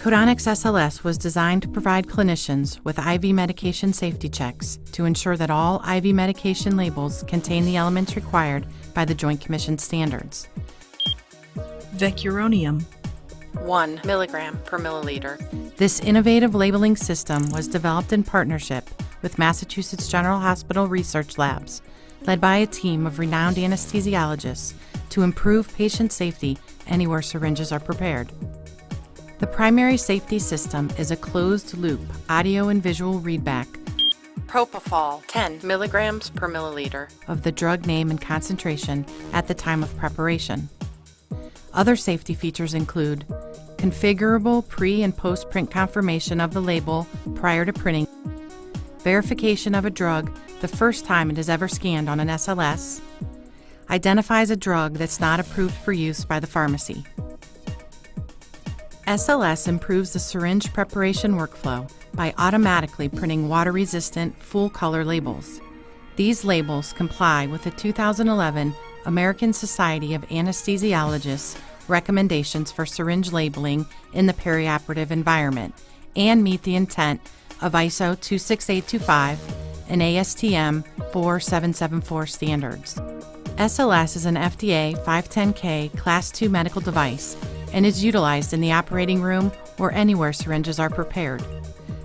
Codonics SLS was designed to provide clinicians with IV medication safety checks to ensure that all IV medication labels contain the elements required by the Joint Commission standards. Vecuronium. 1 milligram per milliliter. This innovative labeling system was developed in partnership with Massachusetts General Hospital Research Labs, led by a team of renowned anesthesiologists to improve patient safety anywhere syringes are prepared. The primary safety system is a closed-loop audio and visual readback propofol 10 milligrams per milliliter of the drug name and concentration at the time of preparation. Other safety features include configurable pre- and post-print confirmation of the label prior to printing, verification of a drug the first time it is ever scanned on an SLS, identifies a drug that's not approved for use by the pharmacy. SLS improves the syringe preparation workflow by automatically printing water-resistant, full-color labels. These labels comply with the 2011 American Society of Anesthesiologists recommendations for syringe labeling in the perioperative environment and meet the intent of ISO 26825 and ASTM 4774 standards. SLS is an FDA 510(k) Class II medical device and is utilized in the operating room or anywhere syringes are prepared.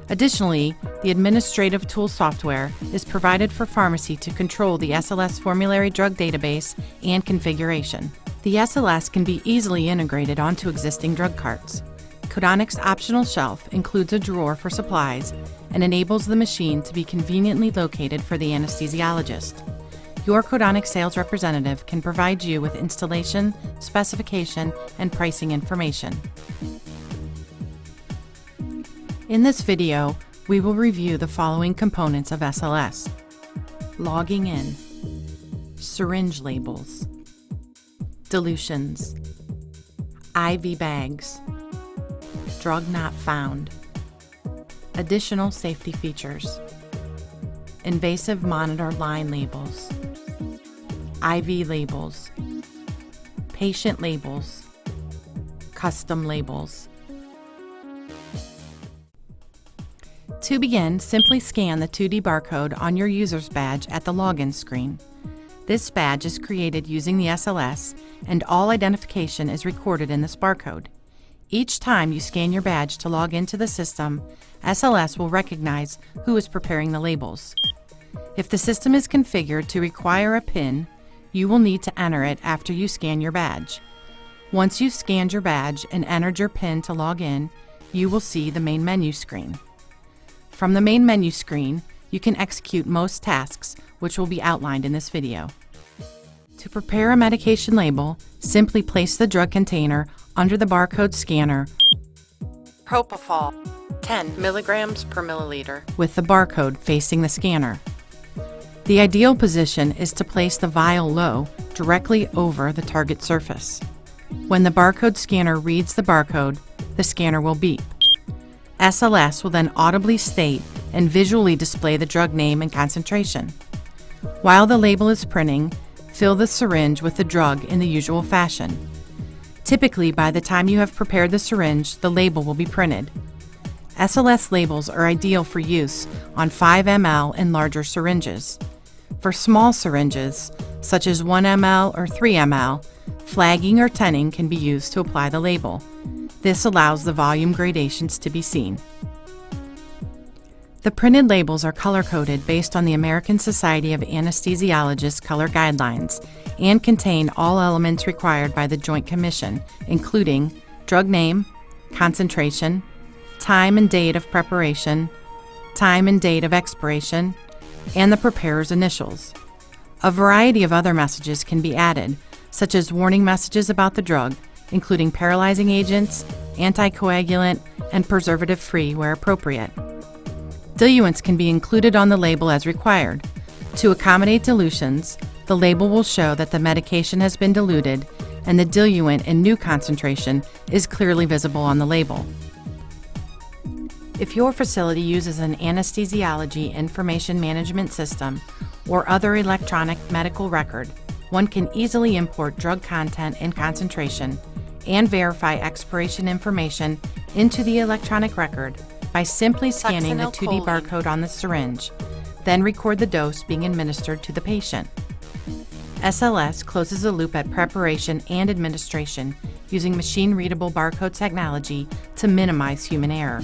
Additionally, the administrative tool software is provided for pharmacy to control the SLS formulary drug database and configuration. The SLS can be easily integrated onto existing drug carts. Codonics' optional shelf includes a drawer for supplies and enables the machine to be conveniently located for the anesthesiologist. Your Codonics sales representative can provide you with installation, specification, and pricing information. In this video, we will review the following components of SLS: logging in, syringe labels, dilutions, IV bags, drug not found, additional safety features, invasive monitor line labels, IV labels, patient labels, custom labels. To begin, simply scan the 2D barcode on your user's badge at the login screen. This badge is created using the SLS, and all identification is recorded in this barcode. Each time you scan your badge to log into the system, SLS will recognize who is preparing the labels. If the system is configured to require a PIN, you will need to enter it after you scan your badge. Once you've scanned your badge and entered your PIN to log in, you will see the main menu screen. From the main menu screen, you can execute most tasks, which will be outlined in this video. To prepare a medication label, simply place the drug container under the barcode scanner propofol 10 milligrams per milliliter with the barcode facing the scanner. The ideal position is to place the vial low, directly over the target surface. When the barcode scanner reads the barcode, the scanner will beep. SLS will then audibly state and visually display the drug name and concentration. While the label is printing, fill the syringe with the drug in the usual fashion. Typically, by the time you have prepared the syringe, the label will be printed. SLS labels are ideal for use on 5 ml and larger syringes. For small syringes, such as 1 ml or 3 ml, flagging or tinning can be used to apply the label. This allows the volume gradations to be seen. The printed labels are color-coded based on the American Society of Anesthesiologists color guidelines and contain all elements required by the Joint Commission, including drug name, concentration, time and date of preparation, time and date of expiration, and the preparer's initials. A variety of other messages can be added, such as warning messages about the drug, including paralyzing agents, anticoagulant, and preservative-free where appropriate. Diluents can be included on the label as required. To accommodate dilutions, the label will show that the medication has been diluted and the diluent in new concentration is clearly visible on the label. If your facility uses an anesthesiology information management system or other electronic medical record, one can easily import drug content and concentration and verify expiration information into the electronic record by simply scanning the 2D barcode on the syringe, then record the dose being administered to the patient. SLS closes the loop at preparation and administration using machine-readable barcode technology to minimize human error.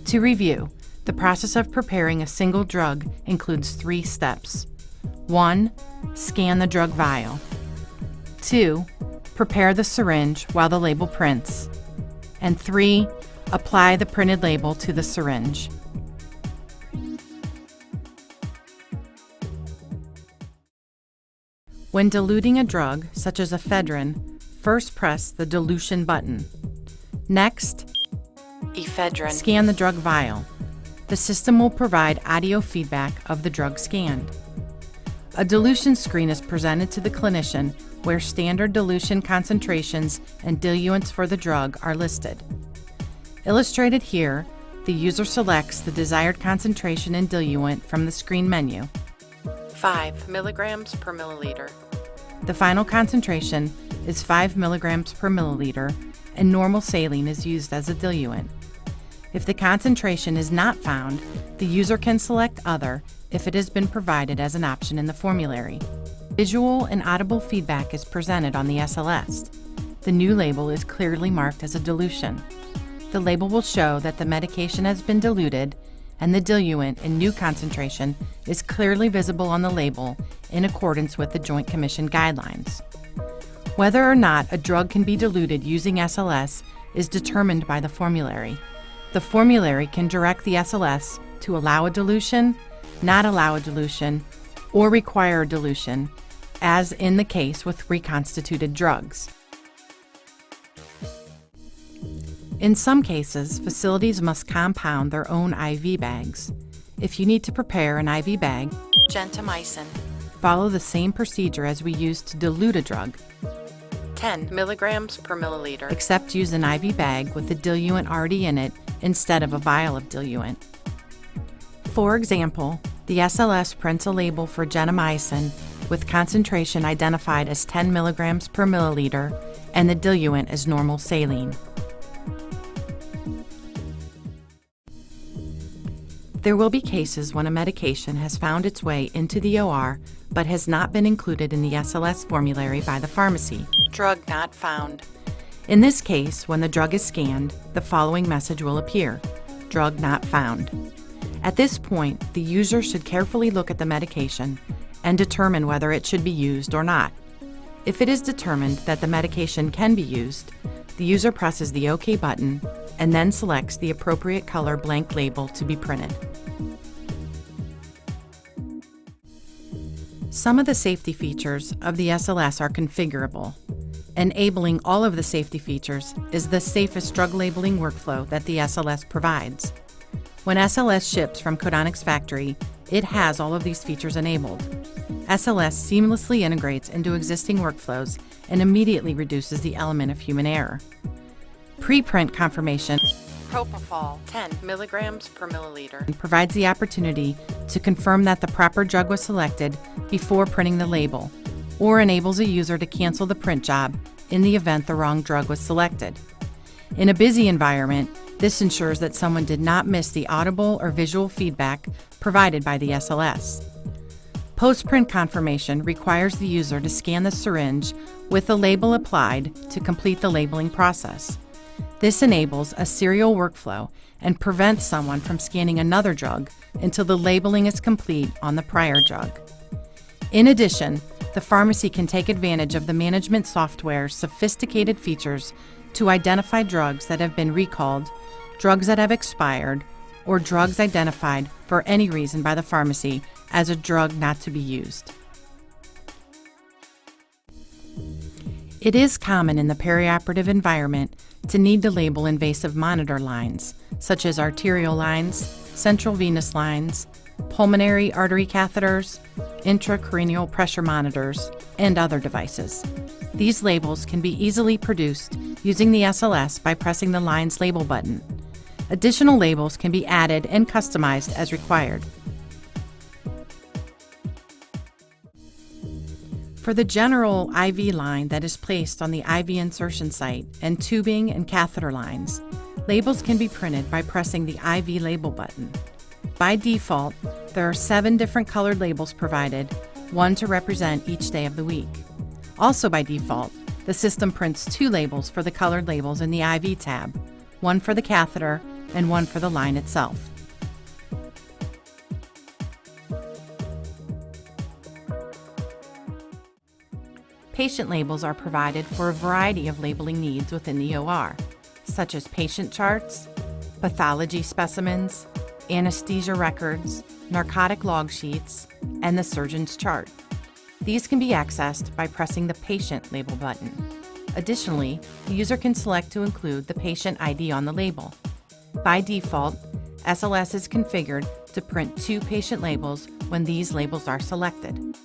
To review, the process of preparing a single drug includes 3 steps. 1. Scan the drug vial. 2. Prepare the syringe while the label prints. And 3. Apply the printed label to the syringe. When diluting a drug, such as ephedrine, first press the dilution button. Next, ephedrine. Scan the drug vial. The system will provide audio feedback of the drug scanned. A dilution screen is presented to the clinician where standard dilution concentrations and diluents for the drug are listed. Illustrated here, the user selects the desired concentration and diluent from the screen menu. 5 milligrams per milliliter. The final concentration is 5 milligrams per milliliter, and normal saline is used as a diluent. If the concentration is not found, the user can select Other if it has been provided as an option in the formulary. Visual and audible feedback is presented on the SLS. The new label is clearly marked as a dilution. The label will show that the medication has been diluted, and the diluent in new concentration is clearly visible on the label in accordance with the Joint Commission guidelines. Whether or not a drug can be diluted using SLS is determined by the formulary. The formulary can direct the SLS to allow a dilution, not allow a dilution, or require a dilution, as in the case with reconstituted drugs. In some cases, facilities must compound their own IV bags. If you need to prepare an IV bag, gentamicin, follow the same procedure as we use to dilute a drug. 10 milligrams per milliliter. Except use an IV bag with the diluent already in it instead of a vial of diluent. For example, the SLS prints a label for gentamicin with concentration identified as 10 milligrams per milliliter and the diluent as normal saline. There will be cases when a medication has found its way into the OR but has not been included in the SLS formulary by the pharmacy. Drug not found. In this case, when the drug is scanned, the following message will appear: Drug not found. At this point, the user should carefully look at the medication and determine whether it should be used or not. If it is determined that the medication can be used, the user presses the OK button and then selects the appropriate color blank label to be printed. Some of the safety features of the SLS are configurable. Enabling all of the safety features is the safest drug labeling workflow that the SLS provides. When SLS ships from Codonics factory, it has all of these features enabled. SLS seamlessly integrates into existing workflows and immediately reduces the element of human error. Preprint confirmation, propofol 10 milligrams per milliliter, provides the opportunity to confirm that the proper drug was selected before printing the label, or enables a user to cancel the print job in the event the wrong drug was selected. In a busy environment, this ensures that someone did not miss the audible or visual feedback provided by the SLS. Post-print confirmation requires the user to scan the syringe with the label applied to complete the labeling process. This enables a serial workflow and prevents someone from scanning another drug until the labeling is complete on the prior drug. In addition, the pharmacy can take advantage of the management software's sophisticated features to identify drugs that have been recalled, drugs that have expired, or drugs identified for any reason by the pharmacy as a drug not to be used. It is common in the perioperative environment to need to label invasive monitor lines, such as arterial lines, central venous lines, pulmonary artery catheters, intracranial pressure monitors, and other devices. These labels can be easily produced using the SLS by pressing the line's label button. Additional labels can be added and customized as required. For the general IV line that is placed on the IV insertion site and tubing and catheter lines, labels can be printed by pressing the IV label button. By default, there are 7 different colored labels provided, 1 to represent each day of the week. Also by default, the system prints 2 labels for the colored labels in the IV tab, 1 for the catheter and 1 for the line itself. Patient labels are provided for a variety of labeling needs within the OR, such as patient charts, pathology specimens, anesthesia records, narcotic log sheets, and the surgeon's chart. These can be accessed by pressing the Patient label button. Additionally, the user can select to include the patient ID on the label. By default, SLS is configured to print 2 patient labels when these labels are selected.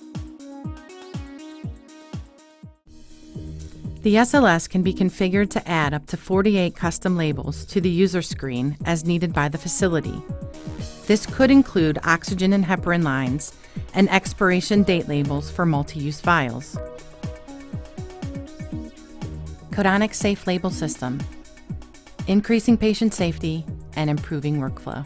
The SLS can be configured to add up to 48 custom labels to the user screen as needed by the facility. This could include oxygen and heparin lines and expiration date labels for multi-use vials. Codonics Safe Label System, increasing patient safety and improving workflow.